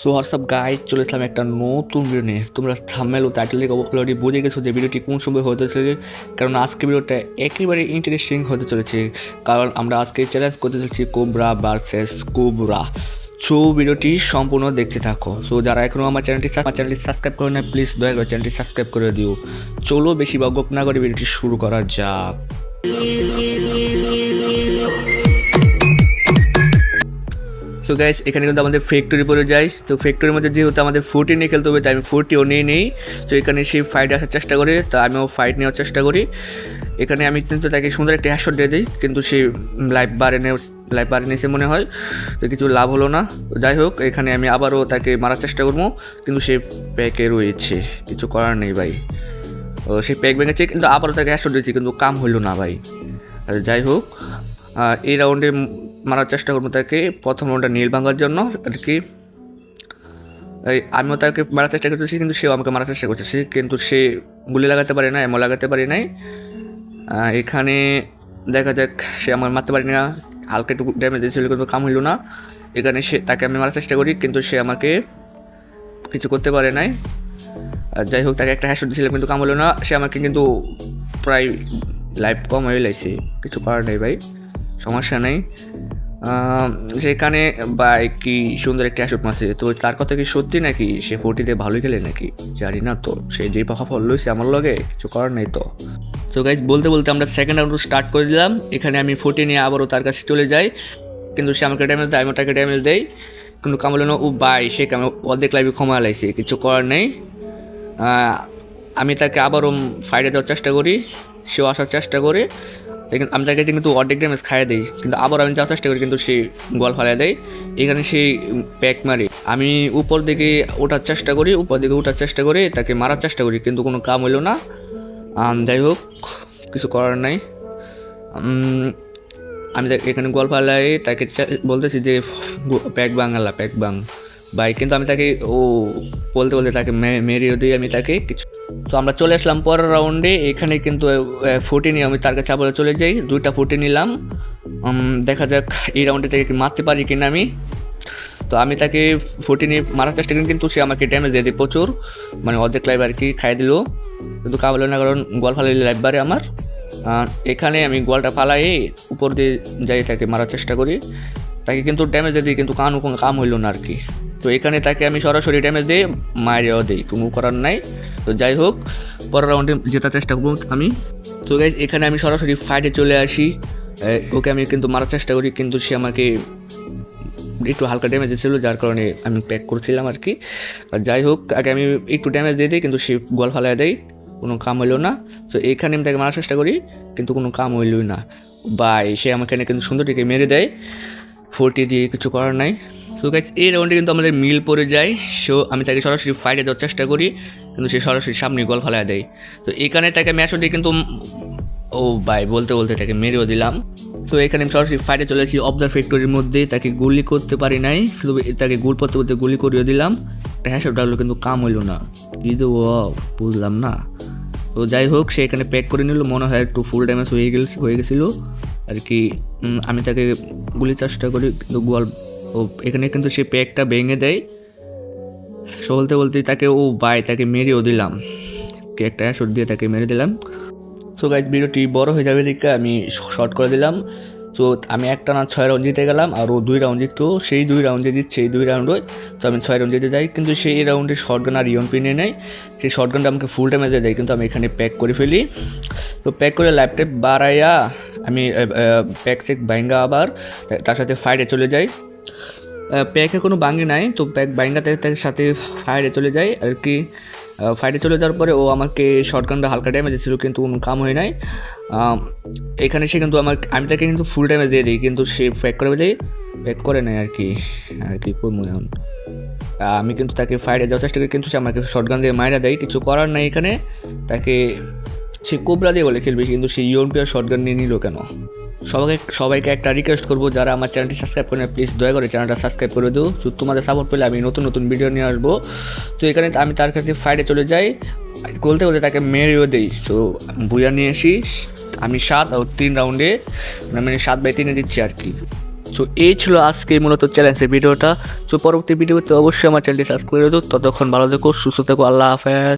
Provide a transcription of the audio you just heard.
So WhatsApp guide চলে আসলাম একটা নতুন ভিডিও নিয়ে। তোমরা থাম্বনেল ও টাইটেল থেকে অলরেডি বুঝে গেছো যে ভিডিওটি কোন সময় হতে চলেছে, কারণ আজকে ভিডিওটা একেবারে ইন্টারেস্টিং হতে চলেছে। কারণ আমরা আজকে চ্যালেঞ্জ করতে চলেছি কোবরা ভার্সেস কোবরা। সো ভিডিওটি সম্পূর্ণ দেখতে থাকো। সো যারা এখনও আমার চ্যানেলটি সাবস্ক্রাইব করে না, প্লিজ দয়া করে চ্যানেলটি সাবস্ক্রাইব করে দিও। চলো বেশি বকবক না করে ভিডিওটি শুরু করা যাক। সো গাইস, এখানে কিন্তু আমাদের ফ্যাক্টরি পড়ে যায়। তো ফ্যাক্টরির মধ্যে যেহেতু আমাদের 40 নিয়ে খেলতে হবে, তাই আমি 40ও নিয়ে নেই। সো এখানে সেই ফাইট আসার চেষ্টা করে, তা আমিও ফাইট নেওয়ার চেষ্টা করি। এখানে আমি কিন্তু তাকে সুন্দর একটা হ্যাশট দিয়ে দিই, কিন্তু সে লাইফ বারে নিয়েছে মনে হয়। তো কিছু লাভ হলো না। যাই হোক, এখানে আমি আবারও তাকে মারার চেষ্টা করবো, কিন্তু সে প্যাকে রয়েছে, কিছু করার নেই ভাই। সে প্যাক ভেঙেছে, কিন্তু আবারও তাকে হ্যাশট দিয়েছি, কিন্তু কাম হইলো না ভাই। যাই হোক, এই রাউন্ডে মারার চেষ্টা করবো তাকে, প্রথম রাউন্ডটা নীল ভাঙার জন্য আর কি। আমিও তাকে মারার চেষ্টা করতেছি, কিন্তু সেও আমাকে মারার চেষ্টা করতেছে, কিন্তু সে গুলি লাগাতে পারে না, এমন লাগাতে পারি নাই। এখানে দেখা যাক, সে আমার মারতে পারি না, হালকা একটু ড্যামেজ দিয়েছিল, কিন্তু কাম হইল না। এখানে তাকে আমি মারার চেষ্টা করি, কিন্তু সে আমাকে কিছু করতে পারে নাই। যাই হোক, তাকে একটা হ্যাশট দিয়েছিলাম, কিন্তু কাম হলো না। সে আমাকে কিন্তু প্রায় লাইফ কম হয়ে লাইছে, কিছু করার নেই ভাই, সমস্যা নেই। সেখানে ভাই কি সুন্দর একটা হ্যাশট মারছে। তো তার কথা কি সত্যি নাকি সে 40-তে ভালোই খেলে নাকি জানি না। তো সে যেই ফল লইছে আমার লগে, কিছু করার নেই। তো গাইজ, বলতে বলতে আমরা সেকেন্ড রাউন্ড স্টার্ট করে দিলাম। এখানে আমি 40 নিয়ে আবারও তার কাছে চলে যাই, কিন্তু সে আমাকে ড্যামেজ দেয়, আমি তাকে ড্যামেজ দেই, কিন্তু কামল না। ও ভাই, সে আমি অর্ধেক লাইভে ক্ষমা লাইছে, কিছু করার নেই। আমি তাকে আবারও ফাইটে দেওয়ার চেষ্টা করি, সেও আসার চেষ্টা করে, আমি তাকে কিন্তু অর্ধেক ড্যামেজ খাইয়ে দিই, কিন্তু আবার আমি যাওয়ার চেষ্টা করি, কিন্তু সে গোল ফালিয়ে দেয়। এখানে সেই প্যাক মারি, আমি উপর দিকে ওঠার চেষ্টা করি, তাকে মারার চেষ্টা করি, কিন্তু কোনো কাম হইলো না। যাই হোক, কিছু করার নাই। আমি এখানে গোল ফালাই, তাকে বলতেছি যে প্যাক বাং ভাই, কিন্তু আমি তাকে বলতে তাকে মেরিয়ে দিই আমি তাকে কিছু। তো আমরা চলে আসলাম পরের রাউন্ডে। এখানে কিন্তু 40 নিয়ে আমি তার কাছে আবার চলে যাই, 2টা 40 নিলাম। দেখা যাক এই রাউন্ডে থেকে মারতে পারি কিনা আমি। তো আমি তাকে 40 নিয়ে মারার চেষ্টা করি, কিন্তু সে আমাকে ড্যামেজ দিয়ে দিই প্রচুর, মানে অর্ধেক লাইভ আর কি খাই দিল, কিন্তু কাম হলো না, কারণ গোল ফালাইলে লাইভ বাড়ে আমার। এখানে আমি গোলটা ফালাই উপর দিয়ে যাই, তাকে মারার চেষ্টা করি, তাকে কিন্তু ড্যামেজ দিয়ে দিই, কিন্তু কাম হইল না আর কি। তো এখানে তাকে আমি সরাসরি ড্যামেজ দিয়ে মারিয়েও দিই, কোনো করার নাই। তো যাই হোক, পরের রাউন্ডে জেতার চেষ্টা করবো আমি। তো গাইজ, এখানে আমি সরাসরি ফাইটে চলে আসি, ওকে আমি কিন্তু মারার চেষ্টা করি, কিন্তু সে আমাকে একটু হালকা ড্যামেজ দিয়েছিল, যার কারণে আমি প্যাক করছিলাম আর কি। যাই হোক, আগে আমি একটু ড্যামেজ দিয়ে দিই, কিন্তু সে গোল ফালাই দেয়, কোনো কাম হইলো না। তো এইখানে আমি তাকে মারার চেষ্টা করি, কিন্তু কোনো কাম হইলই না ভাই। সে আমাকে কিন্তু সুন্দর দিকে মেরে দেয় 40 দিয়ে, কিছু করার নাই। সো গাইস, এই রাউন্ডে কিন্তু আমাদের মিল পড়ে যায়। সো আমি তাকে সরাসরি ফাইটে দেওয়ার চেষ্টা করি, কিন্তু সে সরাসরি সামনে গোল ফালাই দেয়। তো এখানে তাকে ম্যাচ দিই, কিন্তু ভাই বলতে তাকে মেরেও দিলাম। তো এখানে আমি সরাসরি ফাইটে চলেছি অবজার ফ্যাক্টরির মধ্যে, তাকে গুলি করতে পারি নাই, শুধু তাকে গুল পড়তে গুলি করিয়ে দিলাম। একটা হ্যাশট ডাকলো, কিন্তু কাম হইল না, কি দেবো বুঝলাম না। তো যাই হোক, সে এখানে প্যাক করে নিল, মনে হয় একটু ফুল ড্যামেজ হয়ে গেছিলো আর কি। আমি তাকে গুলি চেষ্টা করি, কিন্তু এখানে কিন্তু সে প্যাকটা ভেঙে দেয়। বলতে তাকে তাকে মেরেও দিলাম, একটা শট দিয়ে তাকে মেরে দিলাম। সো গাইজ, ভিডিওটি বড় হয়ে যাবে দেখে আমি শর্ট করে দিলাম। সো আমি একটা না 6 রাউন্ড জিতে গেলাম, আর ও 2 রাউন্ড জিততো, সেই 2 রাউন্ড জিতছে এই 2 রাউন্ডে। তো আমি 6 রাউন্ড জিতে যাই, কিন্তু সেই রাউন্ডে শর্টগান আর ইয়ন পিনে নেয়, সেই শর্টগানটা আমাকে ফুল ড্যামেজে দেয়, কিন্তু আমি এখানে প্যাক করে ফেলি। তো প্যাক করে ল্যাপটপ বাড়াইয়া আমি প্যাক সেক বাইঙ্গা আবার তার সাথে ফাইটে চলে যাই। প্যাকে কোনো বাঙ্গি নাই, তো প্যাক বাইঙ্গা তার সাথে ফাইটে চলে যাই আর কি। ফাইটে চলে যাওয়ার পরে ও আমাকে শর্টগানটা হালকা ড্যামেজ দিয়েছিল, কিন্তু কোনো কাম হয় নাই। এখানে সে কিন্তু আমি তাকে কিন্তু ফুল ড্যামেজ দিয়ে দিই, কিন্তু সে প্যাক করে নেয় আর কি করবো এখন। আমি কিন্তু তাকে ফাইটে যাওয়ার চেষ্টা করি, কিন্তু সে আমাকে শর্টগান দিয়ে মাইরা দেয়, কিছু করার নাই এখানে। তাকে সে কোবরা দিয়ে বলে খেলবে, কিন্তু সে ইউএমপি শর্টগান নিয়ে নিল কেন। সবাইকে একটা রিকোয়েস্ট করবো, যারা আমার চ্যানেলটি সাবস্ক্রাইব করে প্লিজ দয়া করে চ্যানেলটা সাবস্ক্রাইব করে দিও। তো তোমাদের সাপোর্ট পেলে আমি নতুন ভিডিও নিয়ে আসবো। তো এখানে আমি তার কাছে ফাইটে চলে যাই, বলতে তাকে মেরেও দিই। তো বুয়া নিয়ে আসি, আমি 7 আর 3 রাউন্ডে, মানে 7/3 দিচ্ছি আর কি। সো এই ছিল আজকে মূলত চ্যালেঞ্জের ভিডিওটা। সো পরবর্তী ভিডিওতে অবশ্যই আমার চ্যানেলটি সাবস্ক্রাইব করে দিও। ততক্ষণ ভালো থেকো, সুস্থ থেকো, আল্লাহ হাফেজ।